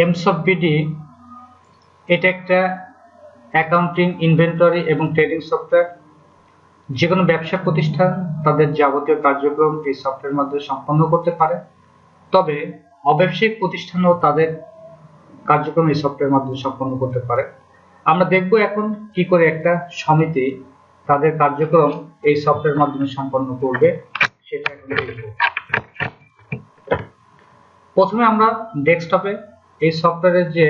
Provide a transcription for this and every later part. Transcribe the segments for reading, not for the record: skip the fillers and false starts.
এমসবিডি এটা একটা accounting, inventory এবং ট্রেডিং সফটওয়্যার। যে কোনো ব্যবসা প্রতিষ্ঠান তাদের যাবতীয় কার্যক্রম এই সফটওয়্যারের মাধ্যমে সম্পন্ন করতে পারে, তবে অব্যবসায়িক প্রতিষ্ঠানও তাদের কার্যক্রম এই সফটওয়্যারের মাধ্যমে সম্পন্ন করতে পারে। আমরা দেখব এখন কি করে একটা সমিতি তাদের কার্যক্রম এই সফটওয়্যারের মাধ্যমে সম্পন্ন করবে সেটা এখন দেখব। প্রথমে আমরা ডেস্কটপে এই সফটওয়্যারের যে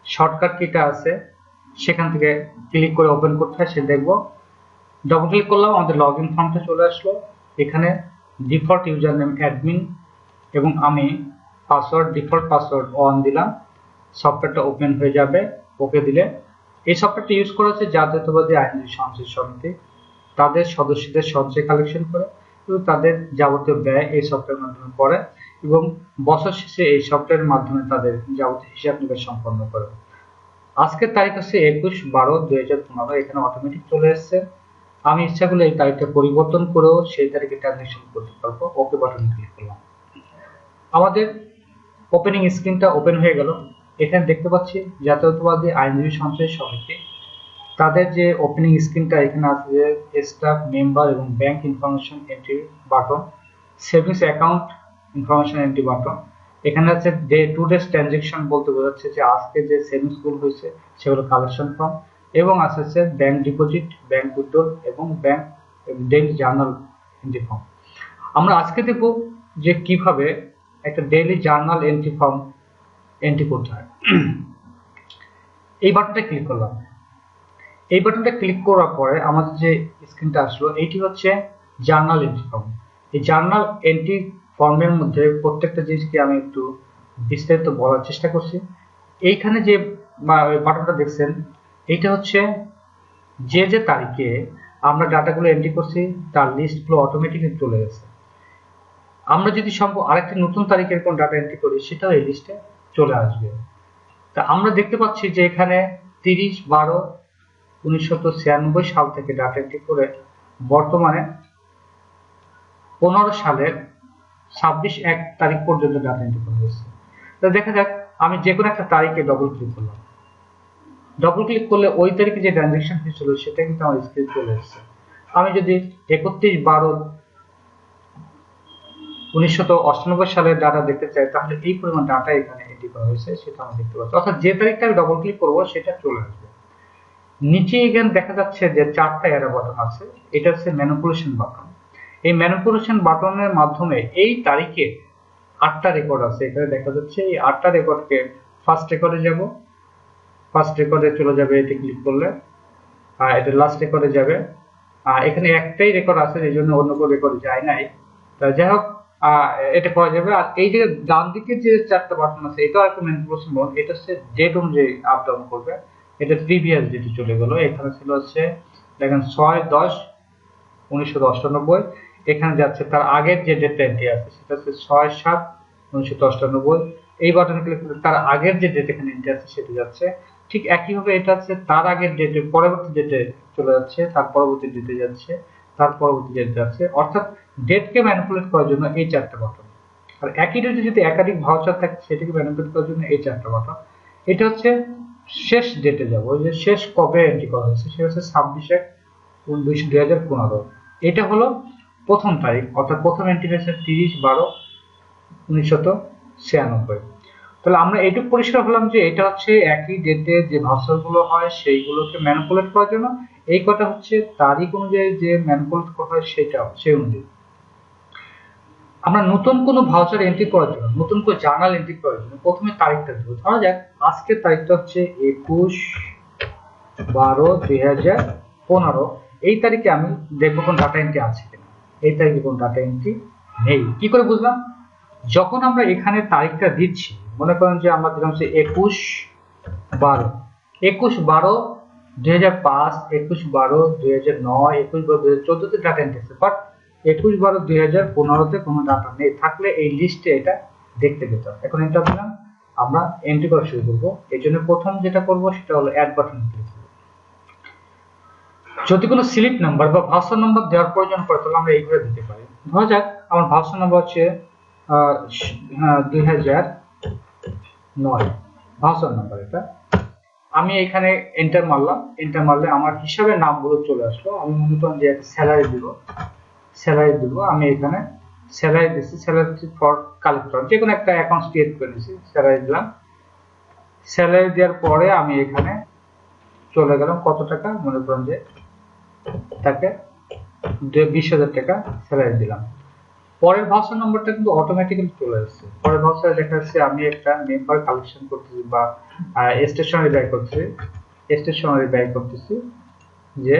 শর্টকাট কিটা আছে সেখান থেকে ক্লিক করে ওপেন করতে হয় সে দেখব। ডবল ক্লিক করলাম, আমাদের লগইন ফর্মটা চলে আসলো। এখানে ডিফল্ট ইউজার নেম অ্যাডমিন এবং আমি ডিফল্ট পাসওয়ার্ড অন দিলাম। সফটওয়্যারটা ওপেন হয়ে যাবে। ওকে দিলে এই সফটওয়্যারটা ইউজ করা হচ্ছে জাতীয়তাবাদী আইনজীবী সঞ্চয় সমিতি তাদের সদস্যদের সঞ্চয় কালেকশন করে এবং তাদের যাবতীয় ব্যয় এই সফটওয়্যারের মাধ্যমে করে এবং বছর শেষে এই সফটওয়্যারের মাধ্যমে তাদের যাবতীয় হিসাব নিকাশ সম্পন্ন করে। আজকের তারিখ হচ্ছে 21/12/2015। এখানে অটোমেটিক চলে এসছে। আমি ইচ্ছা করলে এই তারিখটা পরিবর্তন করেও সেই তারিখে ট্রানজাকশন করতে পারবো। ওকে বাটন ক্লিক করলাম। আমাদের ওপেনিং স্ক্রিনটা ওপেন হয়ে গেল। এখানে দেখতে পাচ্ছি জাতীয়তাবাদী আইনজীবী সঞ্চয় সমিতি তাদের যে ওপেনিং স্ক্রিনটা এখানে আছে যে স্টাফ, মেম্বার এবং bank information entry button, savings account information entry button. এখানে আছে ডে টু ডেজ ট্রানজাকশন বলতে বোঝাচ্ছে যে আজকে যে সেভিংস গুলো হয়েছে সেগুলো কালেকশন ফর্ম, এবং আছে হচ্ছে ব্যাংক ডিপোজিট, ব্যাংক উইথড্রল এবং bank daily journal entry form. আমরা আজকে দেখব যে কিভাবে একটা daily journal entry form entry করতে হয়। এই বাটনটা ক্লিক করলাম। এই বাটনটা ক্লিক করার পরে আমাদের যে স্ক্রিনটা আসলো এইটি হচ্ছে জার্নাল এন্ট্রি ফর্ম। এই জার্নাল এন্ট্রি ফর্মের মধ্যে প্রত্যেকটা জিনিসকে আমি একটু বিস্তারিত বলার চেষ্টা করছি। এইখানে যে বাটনটা দেখছেন এইটা হচ্ছে যে যে তারিখে আমরা ডাটাগুলো এন্ট্রি করছি তার লিস্টগুলো অটোমেটিকলি চলে গেছে। আমরা যদি সম্ভব আরেকটি নতুন তারিখের কোন ডাটা এন্ট্রি করি সেটাও এই লিস্টে চলে আসবে। তা আমরা দেখতে পাচ্ছি যে এখানে 30/12/1996 সাল থেকে ডাটা এন্ট্রি করে বর্তমানে 15 সালের 26/1 তারিখ পর্যন্ত ডাটা এন্ট্রি করা হয়েছে। তা দেখা যাক, আমি যে কোনো একটা তারিখে ডবল ক্লিক করলাম। ডবল ক্লিক করলে ওই তারিখে যে ট্রানজাকশন হয়েছিল সেটা কিন্তু আমার স্ক্রিনে চলে এসেছে। আমি যদি 31/12/1998 সালের ডাটা দেখতে চাই তাহলে এই পরিমাণ ডাটা এখানে এন্ট্রি করা হয়েছে সেটা আমরা দেখতে পাচ্ছি। অর্থাৎ যে তারিখটা আমি ডবল ক্লিক করবো সেটা চলে আসবে। নিচে এখানে দেখা যাচ্ছে যে 4টা অ্যারো বাটন আছে। এটা হচ্ছে ম্যানিপুলেশন বাটন। এই ম্যানিপুলেশন বাটনের মাধ্যমে এই তারিখে 8টা রেকর্ড আছে। এখানে দেখা যাচ্ছে এই 8টা রেকর্ডকে ফার্স্ট রেকর্ডে যাব। ফার্স্ট রেকর্ডে চলে যাবে, এটি ক্লিক করলে আর এটা লাস্ট রেকর্ডে যাবে। আর এখানে একটাই রেকর্ড আছে এই জন্য অন্য কোনো রেকর্ডে যায় নাই। তা যাই হোক, এটা করা যাবে। আর এই যে ডান দিকে যে 4টা বাটন আছে এটাও একটা ম্যানিপুলেশন বাটন। এটা হচ্ছে ডেট অনুযায়ী আপ ডাউন করবে। এটা প্রিভিয়াস ডেটে চলে গেল। এখানে ছিল হচ্ছে দেখেন 6/10/1998। এখানে যাচ্ছে তার আগের যে ডেটটা এন্ট্রি আছে সেটা হচ্ছে 6/7/1998। এই বাটনে ক্লিক করলে তার আগের যে ডেট এখানে এন্ট্রি আছে সেটা যাচ্ছে। ঠিক একইভাবে এটা হচ্ছে তার আগের ডেটে পরবর্তী ডেটে চলে যাচ্ছে, তার পরবর্তী ডেটে যাচ্ছে, তার পরবর্তী ডেটে যাচ্ছে। অর্থাৎ ডেটকে ম্যানিপুলেট করার জন্য এই 4টা বাটন। আর একই ডেটে যদি একাধিক ভাউচার থাকে সেটাকে ম্যানিপুলেট করার জন্য এই 4টা বাটন। এটা হচ্ছে শেষ ডেটে যাব, ওই যে শেষ কবে এন্ট্রি করা হয়েছে সেটা হচ্ছে 26/1/2015। এটা হলো প্রথম তারিখ, অর্থাৎ প্রথম এন্ট্রি হয়েছে 30/12/1996। তাহলে আমরা এইটুকু পরিষ্কার হলাম যে এটা হচ্ছে একই ডেটে যে ভাউচার গুলো হয় সেইগুলোকে ম্যানিপুলেট করার জন্য। এই কটা হচ্ছে তারিখ অনুযায়ী যে ম্যানিপুলেট করা হয় সেটা সেই অনুযায়ী। আমরা নতুন কোনো ভাউচার এন্ট্রি করার জন্য, নতুন কোনো জার্নাল এন্ট্রি করার জন্য প্রথমে তারিখটা দেবো। ধরা যাক আজকের তারিখটা হচ্ছে 21/12/2015। এই তারিখে আমি দেখবো কোন ডাটা এন্ট্রি আছে কিনা। এই তারিখে কোন ডাটা এন্ট্রি নেই। কি করে বুঝলাম? যখন আমরা এখানে তারিখটা দিচ্ছি, মনে করেন যে আমরা দিলাম হচ্ছে 21/12/2005, 21/12/2009, 21/12/2014 তে ডাটা এন্ট্রি আছে, বাট 21/12/2015 তে কোনো ডাটা নেই। থাকলে এই লিস্টে এটা দেখতে পেতাম। এখন এন্টার দিলাম, আমরা এন্ট্রি করা শুরু করব। এই জন্য প্রথম যেটা করব সেটা হলো অ্যাড বাটন ক্লিক করব। যদি কোনো স্লিপ নাম্বার বা ভাউচার নাম্বার দেওয়ার প্রয়োজন পড়ে তাহলে আমরা এইভাবে দিতে পারি। ধরা যাক আমার ভাউচার নাম্বার হচ্ছে 9 ভাউচার নাম্বার। এটা আমি এখানে এন্টার মারলাম, এন্টার মারলে আমার হিসাবের নামগুলো চলে আসলো। আমি মনে করেন যে একটা স্যালারি দিব, আমি এখানে স্যালারি দিচ্ছি, স্যালারি ফর কালেক্টর, যে কোনো একটা অ্যাকাউন্ট ক্রিয়েট করে দিচ্ছি, স্যালারি দিলাম। স্যালারি দেওয়ার পরে আমি এখানে চলে গেলাম কত টাকা, মনে করেন যে তাকে 20,000 টাকা স্যালারি দিলাম। পরের ভাউচার নাম্বারটা কিন্তু অটোমেটিক্যালি চলে আসছে। পরের ভাউচারে দেখা যাচ্ছে আমি একটা মেম্বার কালেকশন করতেছি বা স্টেশনারি ব্যয় করতেছি যে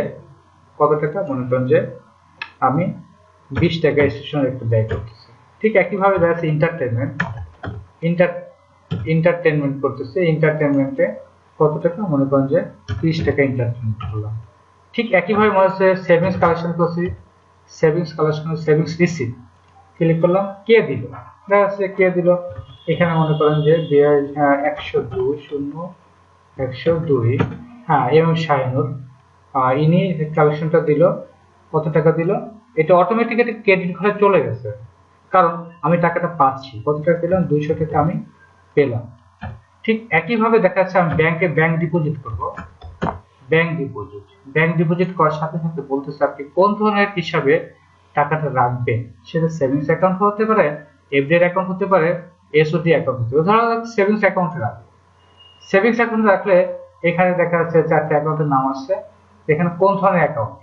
কত টাকা, মনে করেন যে আমি 20 টাকা স্টেশনারি একটা ব্যয় করতেছি। ঠিক একইভাবে দেখা যাচ্ছে এন্টারটেনমেন্ট করতেছে, এন্টারটেনমেন্টে কত টাকা, মনে করেন যে 30 টাকা এন্টারটেনমেন্ট করলাম। ঠিক একইভাবে মনে হচ্ছে সেভিংস কালেকশন করছি, সেভিংস রিসিপ্ট ক্লিক করলাম, কে দিল, দেখা যাচ্ছে কে দিল, এখানে মনে করেন যে 102 হ্যাঁ এবং শাহিনুর, ইনি কালেকশনটা দিল, কত টাকা দিল, এটা অটোমেটিক্যালি ক্রেডিট ঘরে চলে গেছে, কারণ আমি টাকাটা পাচ্ছি। কত টাকা পেলাম, 200 টাকা আমি পেলাম। ঠিক একইভাবে দেখা যাচ্ছে আমি ব্যাংক ডিপোজিট করব। ব্যাংক ডিপোজিট করার সাথে সাথে বলতেছে আপনি কোন ধরনের হিসাবে টাকাটা রাখবেন, সেটা সেভিংস অ্যাকাউন্ট হতে পারে, এফডি অ্যাকাউন্ট হতে পারে, এসওটি অ্যাকাউন্ট হতে পারে। ধরো সেভিংস অ্যাকাউন্টে রাখবো, সেভিংস অ্যাকাউন্ট রাখলে এখানে দেখা যাচ্ছে 4টা অ্যাকাউন্টের নাম আসছে, এখানে কোন ধরনের অ্যাকাউন্ট,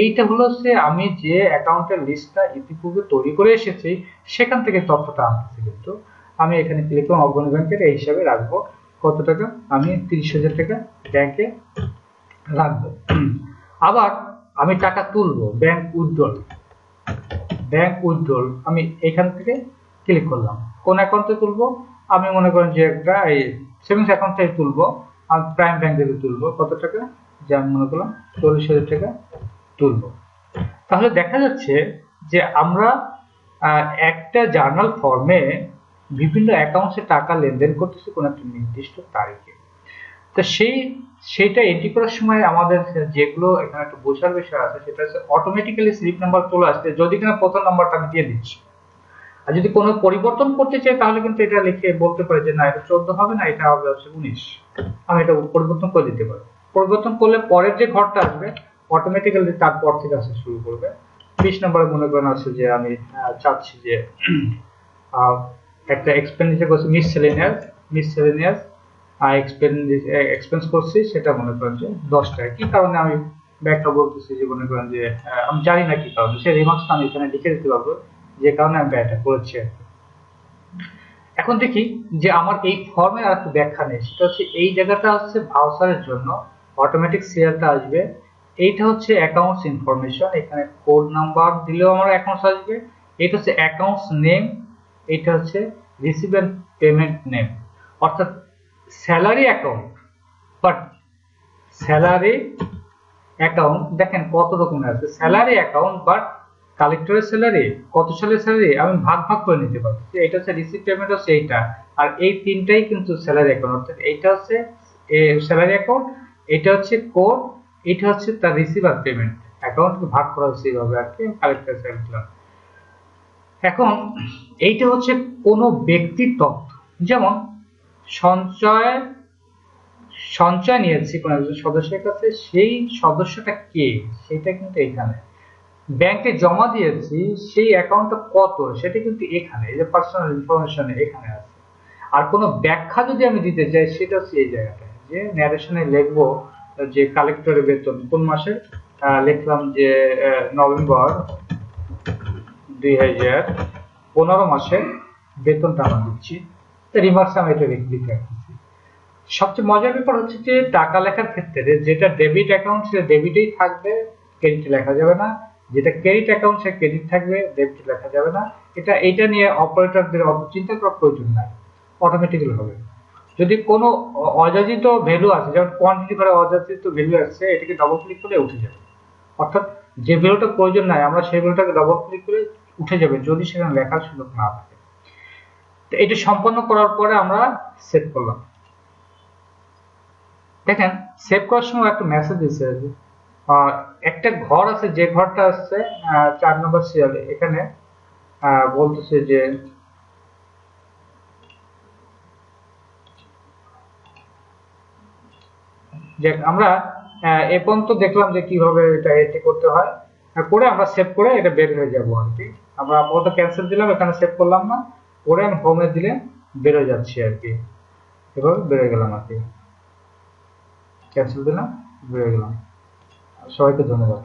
এইটা হলো যে আমি যে অ্যাকাউন্টের লিস্টটা ইতিপূর্বে তৈরি করে এসেছি সেখান থেকে তথ্যটা আনতেছি। কিন্তু আমি এখানে ক্লিক করলাম অগ্রণী ব্যাংকের, এই হিসাবে রাখবো কত টাকা, আমি 30,000 টাকা ব্যাংকে রাখবো। আবার আমি টাকা তুলবো, ব্যাংক উইথড্রল আমি এখান থেকে ক্লিক করলাম, কোন অ্যাকাউন্টে তুলবো, আমি মনে করেন যে একটা এই সেভিংস অ্যাকাউন্টে তুলবো, আমি প্রাইম ব্যাংক থেকে তুলবো, কত টাকা, যে আমি মনে করলাম 40,000 টাকা তুলবো। তাহলে দেখা যাচ্ছে যে আমরা একটা জার্নাল ফর্মে বিভিন্ন অ্যাকাউন্টে টাকা লেনদেন করতেছি কোন একটা নির্দিষ্ট তারিখে। তো সেইটা এন্ট্রি করার সময় আমাদের যেগুলো এখানে একটা বোঝার বিষয় আছে, সেটা হচ্ছে অটোমেটিক্যালি স্লিপ নাম্বার চলে আসছে যদি কিনা প্রথম নাম্বারটা আমি দিয়ে দিচ্ছি। আর যদি কোনো পরিবর্তন করতে চাই তাহলে কিন্তু এটা লিখে বলতে পারি যে না এটা 14 হবে না, এটা হবে হচ্ছে 19, আমি এটা পরিবর্তন করে দিতে পারি। পরিবর্তন করলে পরের যে ঘরটা আসবে অটোমেটিক্যালি তারপর থেকে আসা শুরু করবে। 20 নম্বরে মনে করেন আছে যে আমি চাচ্ছি যে একটা এক্সপেন্ডিচার করছি মিসসেলেনিয়াস এক্সপেন্স করছি, সেটা মনে করেন যে 10 টাকা। কি কারণে আমি ব্যাগটা বলতেছি যে মনে করেন যে আমি জানি না কি কারণে, সেই রিমার্কসটা আমি এখানে লিখে দিতে পারবো যে কারণে আমি ব্যয়টা করেছি। এখন দেখি যে আমার এই ফর্মে আর একটা ব্যাখ্যা নেই, সেটা হচ্ছে এই জায়গাটা হচ্ছে ভাউচারের জন্য অটোমেটিক সিরিয়ালটা আসবে, এইটা হচ্ছে অ্যাকাউন্টস ইনফরমেশন, এখানে কোড নাম্বার দিলেও আমার অ্যাকাউন্টস আসবে, এটা হচ্ছে অ্যাকাউন্টস নেম, এটা হচ্ছে রিসিভেন্ট পেমেন্ট নেম, অর্থাৎ salary account. But salary account দেখেন কত রকমের আছে, স্যালারি অ্যাকাউন্ট বাট কালেক্টরের স্যালারি, কত সালের স্যালারি আমি ভাগ করে নিতে পারছি। এটা হচ্ছে রিসিভ পেমেন্ট হচ্ছে এইটা, আর এই তিনটাই কিন্তু স্যালারি অ্যাকাউন্ট, অর্থাৎ এইটা হচ্ছে স্যালারি অ্যাকাউন্ট, এটা হচ্ছে কোড, এটা হচ্ছে তার রিসিভার পেমেন্ট অ্যাকাউন্ট ভাগ করা হচ্ছে এইভাবে আর কি কালেক্টরের স্যালারি। এখন এইটা হচ্ছে কোনো ব্যক্তির তথ্য, যেমন সঞ্চয় নিয়েছি কোন একজন সদস্যের কাছে, সেই সদস্যটা কে সেটা কিন্তু এখানে, ব্যাংকে জমা দিয়েছি সেই অ্যাকাউন্টটা কত সেটা কিন্তু এখানে, এই যে পার্সোনাল ইনফরমেশন এখানে আছে। আর কোনো ব্যাখ্যা যদি আমি দিতে চাই সেটা হচ্ছে এই জায়গাটায়, যে ন্যারেশনে লিখবো যে কালেক্টরের বেতন কোন মাসে, লিখলাম যে নভেম্বর 2015 মাসে বেতনটা আমরা দিচ্ছি, রিমার্কস আমি এটা লিখে রাখছি। সবচেয়ে মজার ব্যাপার হচ্ছে যে টাকা লেখার ক্ষেত্রে যেটা ডেবিট অ্যাকাউন্ট সেটা ডেবিটেই থাকবে, ক্রেডিট লেখা যাবে না, যেটা ক্রেডিট অ্যাকাউন্ট সেটা ক্রেডিট থাকবে, ডেবিট লেখা যাবে না। এইটা নিয়ে অপারেটরদের অত চিন্তা করার প্রয়োজন নাই, অটোমেটিক্যালি হবে। যদি কোনো অযাচিত ভ্যালু আছে, যেমন কোয়ান্টিটি করে অযাচিত ভ্যালু আছে, এটাকে ডবল ক্লিক করে উঠে যাবে, অর্থাৎ যে ভ্যালুটা প্রয়োজন নাই আমরা সেই ভ্যালুটাকে ডবল ক্লিক করে উঠে যাবে যদি সেখানে লেখার সুযোগ না থাকে। তো এটা সম্পন্ন করার পরে আমরা সেভ করলাম। দেখেন সেভ করার সময় একটা মেসেজ দিচ্ছে, একটা ঘর আছে যে ঘরটা আসছে 4 নম্বর সিরিয়ালে, এখানে বলতেছে যে যে আমরা এ পর্যন্ত দেখলাম যে কিভাবে এটা এটি করতে হয়, করে আমরা সেভ করে এটা বের হয়ে যাবো আর কি। আমরা আপাতত ক্যান্সেল দিলাম, এখানে সেভ করলাম না, করে আমি হোমে দিলে বের হয়ে যাচ্ছি আর কি। এভাবে বের হয়ে গেলাম আর কি, ক্যান্সেল দিলাম, বের হয়ে গেলাম। সবাইকে ধন্যবাদ।